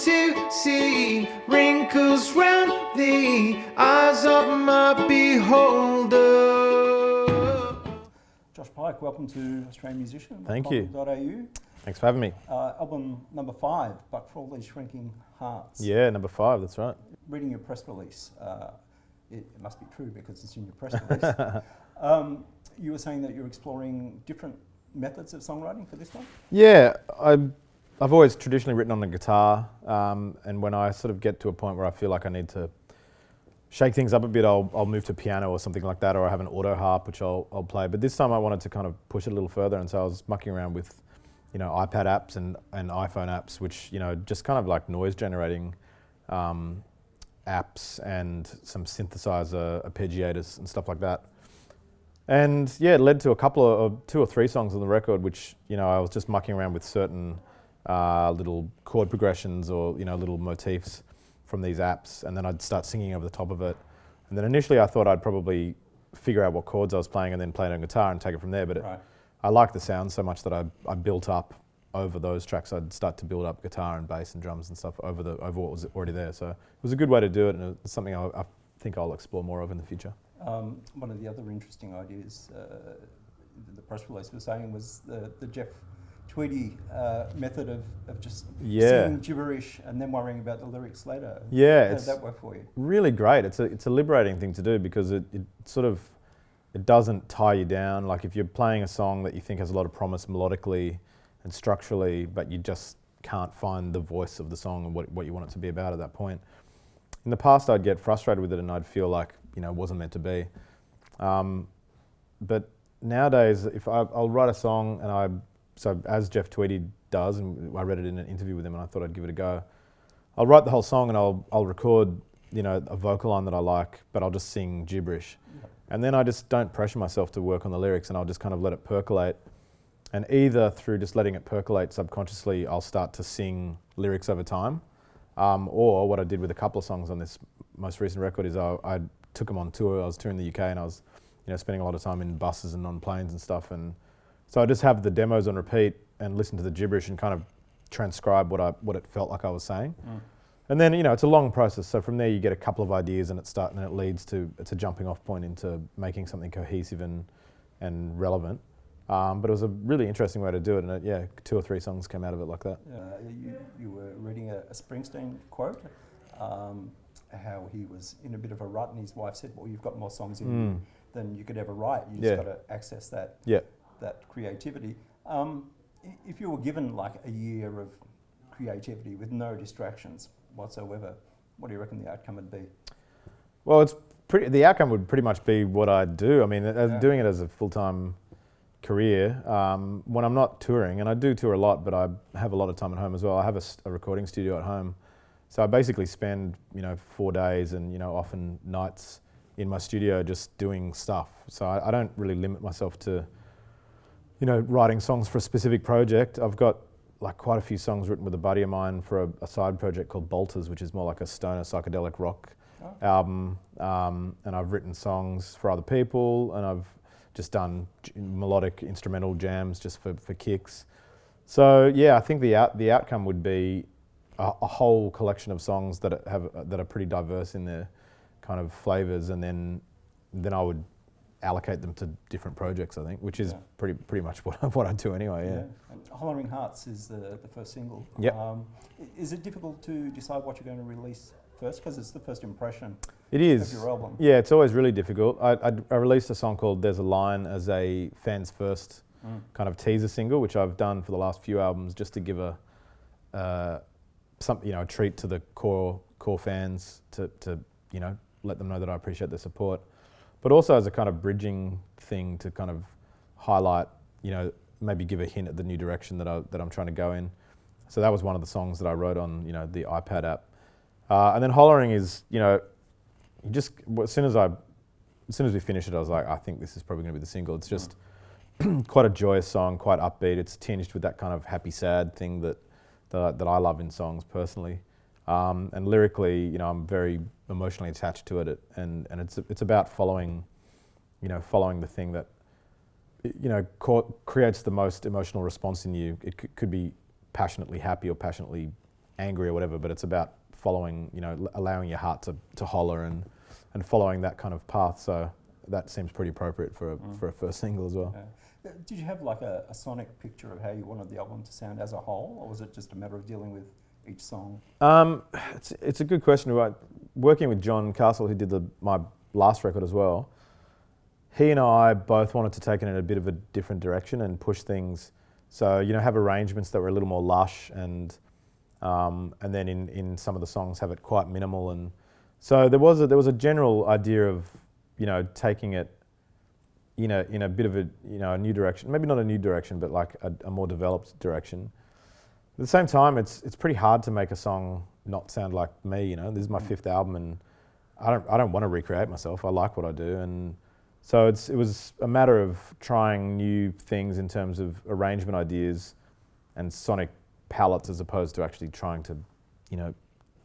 to see wrinkles round the eyes of my beholder. Josh Pyke, welcome to Australian Musician. Thank you. .au. Thanks for having me. Album number 5, But for All These Shrinking Hearts. Yeah, number 5, that's right. Reading your press release, it must be true because it's in your press release. You were saying that you're exploring different methods of songwriting for this one? Yeah, I've always traditionally written on the guitar, and when I sort of get to a point where I feel like I need to shake things up a bit, I'll move to piano or something like that, or I have an auto harp which I'll play. But this time I wanted to kind of push it a little further, and so I was mucking around with, iPad apps and iPhone apps, which just kind of like noise generating apps and some synthesizer arpeggiators and stuff like that. And yeah, it led to a couple of 2 or 3 songs on the record, which I was just mucking around with certain little chord progressions or little motifs from these apps, and then I'd start singing over the top of it. And then initially I thought I'd probably figure out what chords I was playing and then play it on guitar and take it from there. But I liked the sound so much that I built up over those tracks. I'd start to build up guitar and bass and drums and stuff over what was already there. So it was a good way to do it, and it's something I think I'll explore more of in the future. One of the other interesting ideas the press release was saying was the Jeff Tweedy method of just singing gibberish and then worrying about the lyrics later. Yeah, how did that work for you? Really great. It's a liberating thing to do because it doesn't tie you down. Like if you're playing a song that you think has a lot of promise melodically and structurally, but you just can't find the voice of the song and what you want it to be about at that point. In the past, I'd get frustrated with it and I'd feel like it wasn't meant to be. But nowadays, if I'll write a song so as Jeff Tweedy does, and I read it in an interview with him and I thought I'd give it a go, I'll write the whole song and I'll record a vocal line that I like, but I'll just sing gibberish. Yep. And then I just don't pressure myself to work on the lyrics, and I'll just kind of let it percolate. And either through just letting it percolate subconsciously, I'll start to sing lyrics over time. Or what I did with a couple of songs on this most recent record is I took them on tour. I was touring the UK and I was spending a lot of time in buses and on planes and stuff. And so I just have the demos on repeat and listen to the gibberish and kind of transcribe what it felt like I was saying. And then it's a long process. So from there you get a couple of ideas and it leads to, it's a jumping off point into making something cohesive and relevant. But it was a really interesting way to do it, and 2 or 3 songs came out of it like that. You were reading a Springsteen quote, how he was in a bit of a rut, and his wife said, "Well, you've got more songs in you than you could ever write. You just got to access that creativity." If you were given like a year of creativity with no distractions whatsoever, what do you reckon the outcome would be? Well, the outcome would pretty much be what I do. I mean, doing it as a full-time career, when I'm not touring, and I do tour a lot, but I have a lot of time at home as well. I have a recording studio at home, so I basically spend 4 days and often nights in my studio just doing stuff. So I don't really limit myself to writing songs for a specific project. I've got like quite a few songs written with a buddy of mine for a side project called Bolters, which is more like a stoner psychedelic rock album, and I've written songs for other people, and I've just done melodic instrumental jams just for kicks. So yeah, I think the outcome would be a whole collection of songs that are pretty diverse in their kind of flavors, and then I would allocate them to different projects, I think, which is pretty much what I do anyway. Yeah. And Hollering Hearts is the first single. Yep. Is it difficult to decide what you're going to release first, because it's the first impression it is. of your album? Yeah, it's always really difficult. I released a song called There's a Line as a fans first kind of teaser single, which I've done for the last few albums just to give a treat to the core fans to let them know that I appreciate their support, but also as a kind of bridging thing to kind of highlight, maybe give a hint at the new direction that I'm trying to go in. So that was one of the songs that I wrote on the iPad app. And then Hollering is, as soon as we finished it, I was like, I think this is probably going to be the single. It's just quite a joyous song, quite upbeat. It's tinged with that kind of happy, sad thing that I love in songs personally. And lyrically, I'm very emotionally attached to it, and it's about following the thing that creates the most emotional response in you. It could be passionately happy or passionately angry or whatever, but it's about following, allowing your heart to holler and following that kind of path. So that seems pretty appropriate for a first single as well. Yeah. Did you have like a sonic picture of how you wanted the album to sound as a whole, or was it just a matter of dealing with each song? It's a good question. Working with John Castle, who did my last record as well, he and I both wanted to take it in a bit of a different direction and push things. So, have arrangements that were a little more lush and then in some of the songs have it quite minimal. And so there was a general idea of, taking it, in a bit of a new direction. Maybe not a new direction, but like a more developed direction. At the same time, it's pretty hard to make a song not sound like me. This is my fifth album, and I don't want to recreate myself. I like what I do, and so it was a matter of trying new things in terms of arrangement ideas and sonic palettes, as opposed to actually trying to,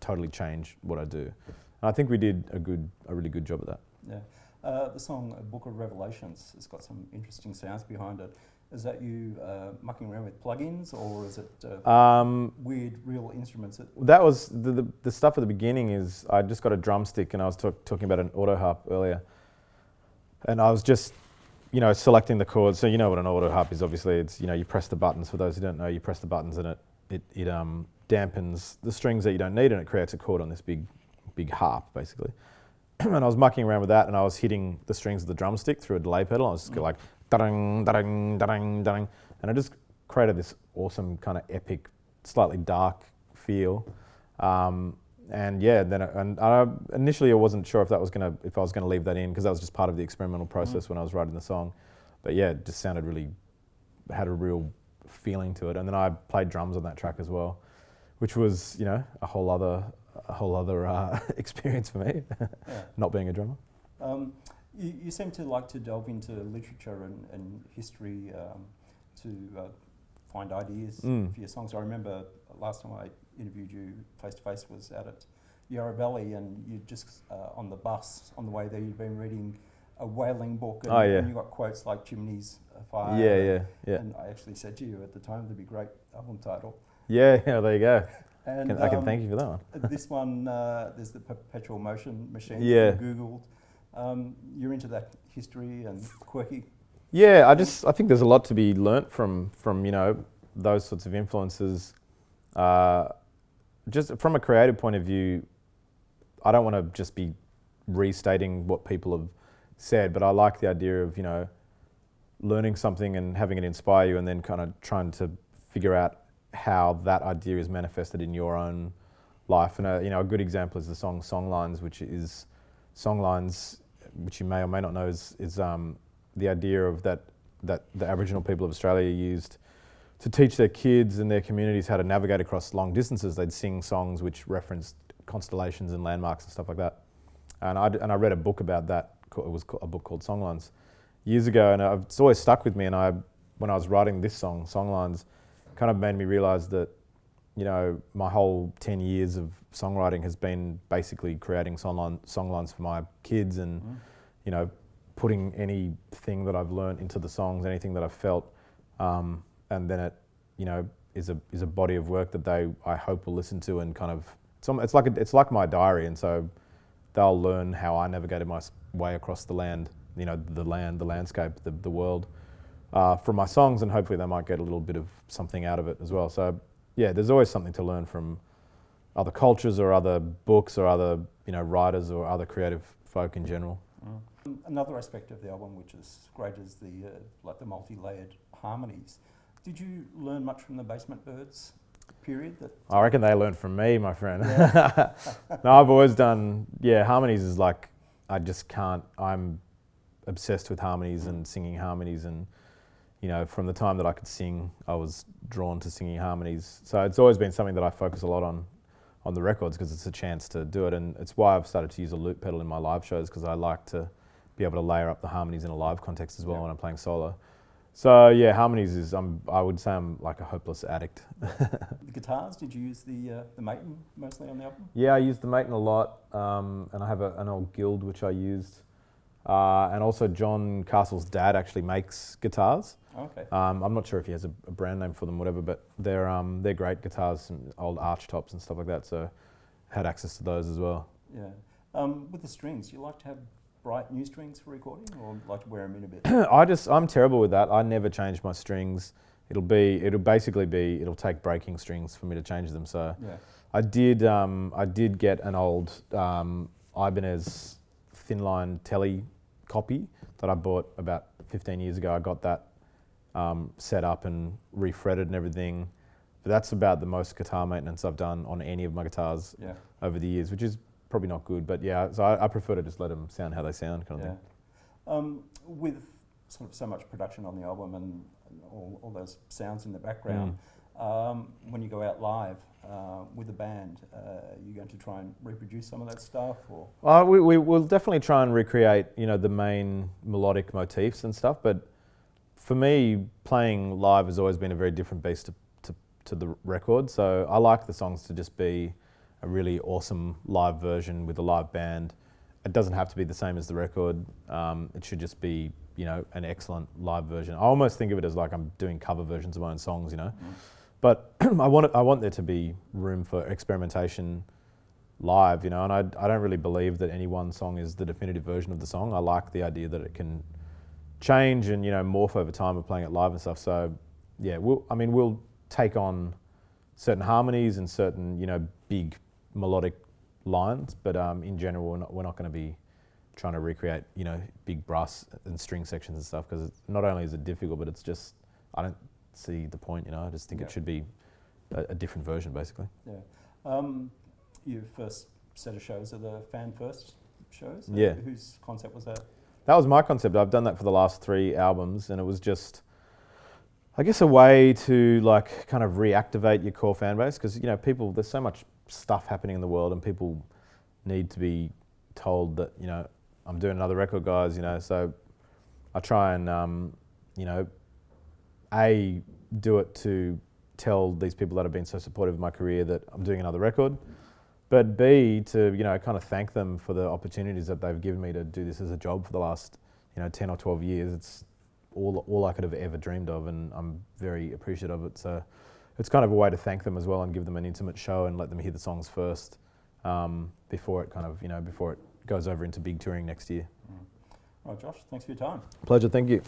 totally change what I do. And I think we did a really good job of that. Yeah. The song Book of Revelations has got some interesting sounds behind it. Is that you mucking around with plugins, or is it weird real instruments? That was the stuff at the beginning. Is I just got a drumstick, and I was talking about an auto harp earlier, and I was just selecting the chords. So what an auto harp is. Obviously, it's you press the buttons. For those who don't know, you press the buttons, and it dampens the strings that you don't need, and it creates a chord on this big harp basically. And I was mucking around with that, and I was hitting the strings of the drumstick through a delay pedal. I was just like da-ding, da-ding, da-ding, da-ding, and it just created this awesome kind of epic, slightly dark feel. And yeah, then initially I wasn't sure if I was gonna leave that in, because that was just part of the experimental process when I was writing the song. But yeah, it just had a real feeling to it. And then I played drums on that track as well, which was a whole other experience for me, not being a drummer. You seem to like to delve into literature and history to find ideas for your songs. I remember last time I interviewed you face to face was out at Yarra Valley, and you just on the bus on the way there you'd been reading a whaling book, and, and you got quotes like "Chimneys, Fire." Yeah. And I actually said to you at the time, "That'd be a great album title." Yeah, there you go. And I can thank you for that one. This one, there's the perpetual motion machine. Yeah. That you Googled. You're into that history and quirky. Yeah, I think there's a lot to be learnt from those sorts of influences. Just from a creative point of view, I don't want to just be restating what people have said, but I like the idea of learning something and having it inspire you, and then kind of trying to figure out how that idea is manifested in your own life. And a good example is the song Songlines, which you may or may not know is the idea of that the Aboriginal people of Australia used to teach their kids and their communities how to navigate across long distances. They'd sing songs which referenced constellations and landmarks and stuff like that. And I read a book about that. It was a book called Songlines years ago, and it's always stuck with me. And when I was writing this song, Songlines, kind of made me realise that my whole 10 years of songwriting has been basically creating songlines for my kids, and putting anything that I've learned into the songs, anything that I've felt, and then it is a body of work that I hope will listen to, and kind of it's like my diary, and so they'll learn how I navigated my way across the land, the landscape, the world, from my songs, and hopefully they might get a little bit of something out of it as well. So yeah, there's always something to learn from other cultures or other books or other writers or other creative folk in general. Another aspect of the album which is great is the multi-layered harmonies. Did you learn much from the Basement Birds period? I reckon they learned from me, my friend. Yeah. No, I've always done, harmonies is like, I just can't, I'm obsessed with harmonies and singing harmonies, and from the time that I could sing, I was drawn to singing harmonies. So it's always been something that I focus a lot on the records, because it's a chance to do it, and it's why I've started to use a loop pedal in my live shows, because I like to be able to layer up the harmonies in a live context as well when I'm playing solo. So yeah, harmonies is, I would say I'm like a hopeless addict. The guitars, did you use the Maton mostly on the album? Yeah, I used the Maton a lot, and I have an old Guild which I used. And also John Castle's dad actually makes guitars. Okay. I'm not sure if he has a brand name for them, whatever, but they're great guitars, and old arch tops and stuff like that. So had access to those as well. Yeah. With the strings, do you like to have bright new strings for recording, or like to wear them in a bit? I'm terrible with that. I never change my strings. It'll take breaking strings for me to change them. So Yeah. I did get an old Ibanez thin line telly copy that I bought about 15 years ago. I got that set up and refretted and everything. But that's about the most guitar maintenance I've done on any of my guitars over the years, which is probably not good. But yeah, so I prefer to just let them sound how they sound, kind of thing. With sort of so much production on the album and all those sounds in the background, when you go out live with the band, are you going to try and reproduce some of that stuff? Or? We will definitely try and recreate, the main melodic motifs and stuff. But for me, playing live has always been a very different beast to the record. So I like the songs to just be a really awesome live version with a live band. It doesn't have to be the same as the record. It should just be, an excellent live version. I almost think of it as like I'm doing cover versions of my own songs, But I want there to be room for experimentation live, and I don't really believe that any one song is the definitive version of the song. I like the idea that it can change and morph over time of playing it live and stuff. So yeah, we'll take on certain harmonies and certain big melodic lines, but in general we're not going to be trying to recreate big brass and string sections and stuff, because not only is it difficult, but it's just I don't see the point. I just think it should be a different version, basically. Yeah. Your first set of shows are the Fan First shows? Yeah. Whose concept was that? That was my concept. I've done that for the last 3 albums, and it was just, I guess, a way to like kind of reactivate your core fan base, because people, there's so much stuff happening in the world, and people need to be told that I'm doing another record, guys. So I try and A, do it to tell these people that have been so supportive of my career that I'm doing another record, but B, to kind of thank them for the opportunities that they've given me to do this as a job for the last 10 or 12 years. It's all I could have ever dreamed of, and I'm very appreciative of it. So it's kind of a way to thank them as well and give them an intimate show and let them hear the songs first before it before it goes over into big touring next year. All right, Josh, thanks for your time. Pleasure, thank you.